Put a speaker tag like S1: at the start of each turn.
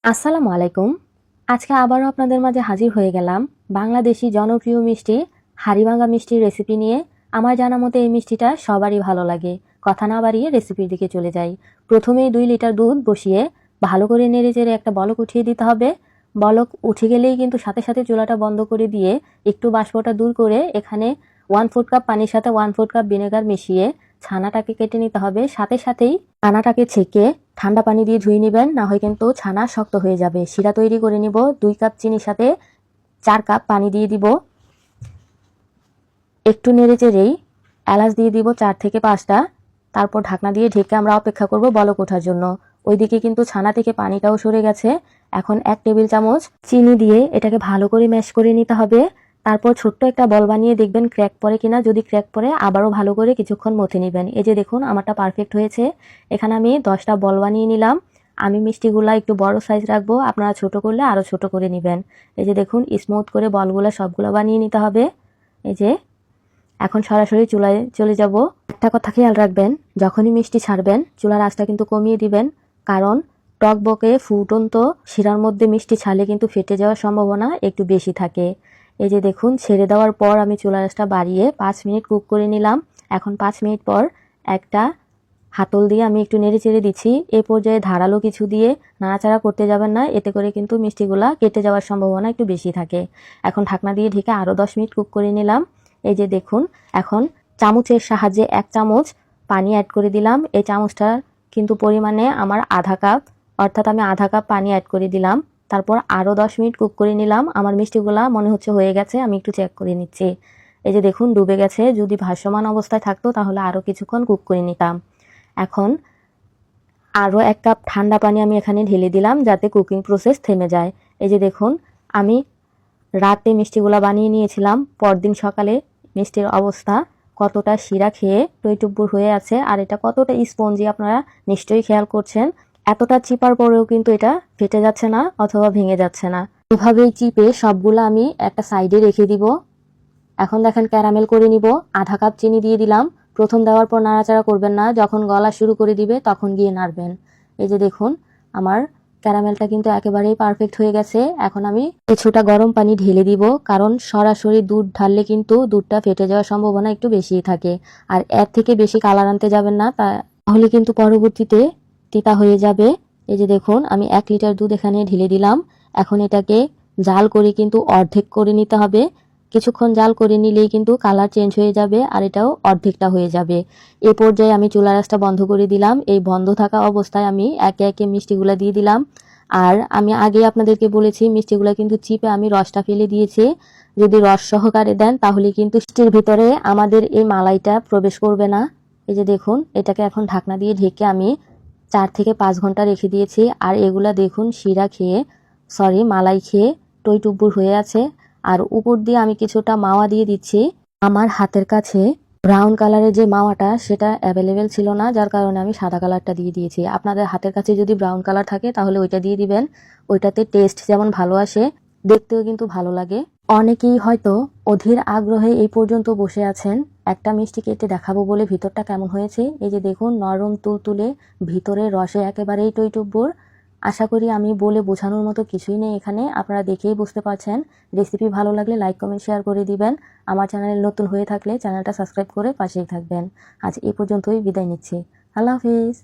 S1: আসসালামু আলাইকুম। আজকে আবারও আপনাদের মাঝে হাজির হয়ে গেলাম বাংলাদেশি জনপ্রিয় মিষ্টি হাড়িভাঙা মিষ্টির রেসিপি নিয়ে। আমার জানা মতে এই মিষ্টিটা সবারই ভালো লাগে। কথা না বাড়িয়ে রেসিপির দিকে চলে যাই। প্রথমেই 2 লিটার দুধ বসিয়ে ভালো করে নেড়েচেড়ে একটা বলক উঠিয়ে দিতে হবে। বলক উঠে গেলেই কিন্তু সাথে সাথে চুলাটা বন্ধ করে দিয়ে একটু বাষ্পটা দূর করে এখানে 1/4 কাপ পানির সাথে 1/4 কাপ ভিনেগার মিশিয়ে ছানাটাকে কেটে নিতে হবে। সাথে সাথেই ছানাটাকে ছেঁকে ঠান্ডা পানি দিয়ে ধুয়ে নেবেন, না হয় কিন্তু ছানা শক্ত হয়ে যাবে। শিরা তৈরি করে নিব। 2 কাপ চিনির সাথে 4 কাপ পানি দিয়ে দিব। একটু নেড়ে চেড়েই এলাচ দিয়ে দিব 4 থেকে 5টা। তারপর ঢাকনা দিয়ে ঢেকে আমরা অপেক্ষা করব বলক ওঠার জন্য। ওইদিকে কিন্তু ছানা থেকে পানিটাও সরে গেছে। এখন 1 টেবিল চামচ চিনি দিয়ে এটাকে ভালো করে ম্যাশ করে নিতে হবে। তারপর ছোট্ট একটা বল বানিয়ে দেখবেন ক্র্যাক পড়ে কিনা। যদি ক্র্যাক পড়ে আবারও ভালো করে কিছুক্ষণ মথে নেবেন। এই যে দেখুন আমারটা পারফেক্ট হয়েছে। এখানে আমি 10টা বল বানিয়ে নিলাম। আমি মিষ্টিগুলা একটু বড় সাইজ রাখবো, আপনারা ছোট করলে আরও ছোট করে নেবেন। এই যে দেখুন স্মুথ করে বলগুলা সবগুলো বানিয়ে নিতে হবে। এই যে এখন সরাসরি চুলায় চলে যাব। একটা কথা খেয়াল রাখবেন, যখনই মিষ্টি ছাড়বেন চুলার আঁচটা কিন্তু কমিয়ে দিবেন, কারণ টকবকে ফুটন্ত শিরার মধ্যে মিষ্টি ছাড়লে কিন্তু ফেটে যাওয়ার সম্ভাবনা একটু বেশি থাকে। এই যে দেখুন ছেড়ে দেওয়ার পর আমি চুলার আঁচটা বাড়িয়ে 5 মিনিট কুক করে নিলাম। এখন 5 মিনিট পর একটা হাতল দিয়ে আমি একটু নেড়ে চেড়ে দিচ্ছি। এ পর্যায়ে ধারালো কিছু দিয়ে নাড়াচাড়া করতে যাবেন না, এতে করে কিন্তু মিষ্টিগুলা কেটে যাওয়ার সম্ভাবনা একটু বেশি থাকে। এখন ঢাকনা দিয়ে ঢেকে আরও 10 মিনিট কুক করে নিলাম। এই যে দেখুন এখন চামচের সাহায্যে 1 চামচ পানি অ্যাড করে দিলাম। এই চামচটা কিন্তু পরিমাণে আমার আধা কাপ, অর্থাৎ আমি আধা কাপ পানি অ্যাড করে দিলাম। তারপর আরও 10 মিনিট কুক করে নিলাম। আমার মিষ্টিগুলা মনে হচ্ছে হয়ে গেছে, আমি একটু চেক করে নিচ্ছি। এই যে দেখুন ডুবে গেছে। যদি ভাসমান অবস্থায় থাকতো তাহলে আরও কিছুক্ষণ কুক করে নিতাম। এখন আরও 1 কাপ ঠান্ডা পানি আমি এখানে ঢেলে দিলাম যাতে কুকিং প্রসেস থেমে যায়। এই যে দেখুন আমি রাতে মিষ্টিগুলা বানিয়ে নিয়েছিলাম, পরদিন সকালে মিষ্টির অবস্থা কতটা শিরা খেয়ে টইটুব্বুর হয়ে আছে, আর এটা কতটা স্পঞ্জি আপনারা নিশ্চয়ই খেয়াল করছেন। এতটা চিপার পরেও কিন্তু এটা ফেটে যাচ্ছে না অথবা ভেঙে যাচ্ছে না। এভাবেই চিপে সবগুলো আমি একটা সাইডে রেখে দিব। এখন দেখেন ক্যারামেল করে নিব। আধা কাপ চিনি দিয়ে দিলাম। প্রথম দেওয়ার পর নাড়াচাড়া করবেন না, যখন গলা শুরু করে দিবে তখন গিয়ে নাড়বেন। এই যে দেখুন আমার ক্যারামেলটা কিন্তু একেবারেই পারফেক্ট হয়ে গেছে। এখন আমি কিছুটা গরম পানি ঢেলে দিব, কারণ সরাসরি দুধ ঢাললে কিন্তু দুধটা ফেটে যাওয়ার সম্ভাবনা একটু বেশিই থাকে। আর এর থেকে বেশি কালার আনতে যাবেন না, তাহলে কিন্তু পরবর্তীতে তিতা হয়ে যাবে। এই যে দেখুন আমি 1 লিটার দুধ এখানে ঢেলে দিলাম। এখন এটাকে জাল করে কিন্তু অর্ধেক করে নিতে হবে। কিছুক্ষণ জাল করে নিলেই কিন্তু কালার চেঞ্জ হয়ে যাবে আর এটাও অর্ধেকটা হয়ে যাবে। এ পর্যায়ে আমি চুলার আঁচটা বন্ধ করে দিলাম। এই বন্ধ থাকা অবস্থায় আমি একে একে মিষ্টিগুলা দিয়ে দিলাম। আর আমি আগে আপনাদেরকে বলেছি মিষ্টিগুলা কিন্তু চিপে আমি রসটা ফেলে দিয়েছি। যদি রস সহকারে দেন তাহলে কিন্তু মিষ্টির ভিতরে আমাদের এই মালাইটা প্রবেশ করবে না। এই যে দেখুন এটাকে এখন ঢাকনা দিয়ে ঢেকে আমি 4 থেকে 5 ঘন্টা রেখে দিয়েছি। আর এগুলা দেখুন শিরা খেয়ে মালাই খেয়ে টইটুব্বুর হয়ে আছে। আর উপর দিয়ে আমি কিছুটা মাওয়া দিয়ে দিচ্ছি। আমার হাতের কাছে ব্রাউন কালারের যে মাওয়াটা সেটা অ্যাভেলেবেল ছিল না, যার কারণে আমি সাদা কালারটা দিয়ে দিয়েছি। আপনাদের হাতের কাছে যদি ব্রাউন কালার থাকে তাহলে ওইটা দিয়ে দিবেন। ওইটাতে টেস্ট যেমন ভালো আসে, দেখতেও কিন্তু ভালো লাগে। অনেকেই হয়তো অধীর আগ্রহে এই পর্যন্ত বসে আছেন একটা মিষ্টি কেটে দেখাবো বলে ভিতরটা কেমন হয়েছে। এই যে দেখুন নরম তুলতুলে, ভিতরে রসে একেবারেই টইটুব্বুর। আশা করি আমি বলে বোঝানোর মতো কিছুই নেই এখানে, আপনারা দেখেই বুঝতে পারছেন। রেসিপি ভালো লাগলে লাইক কমেন্ট শেয়ার করে দিবেন। আমার চ্যানেল নতুন হয়ে থাকলে চ্যানেলটা সাবস্ক্রাইব করে পাশেই থাকবেন। আজ এই পর্যন্তই বিদায় নিচ্ছি। আল্লাহ হাফিজ।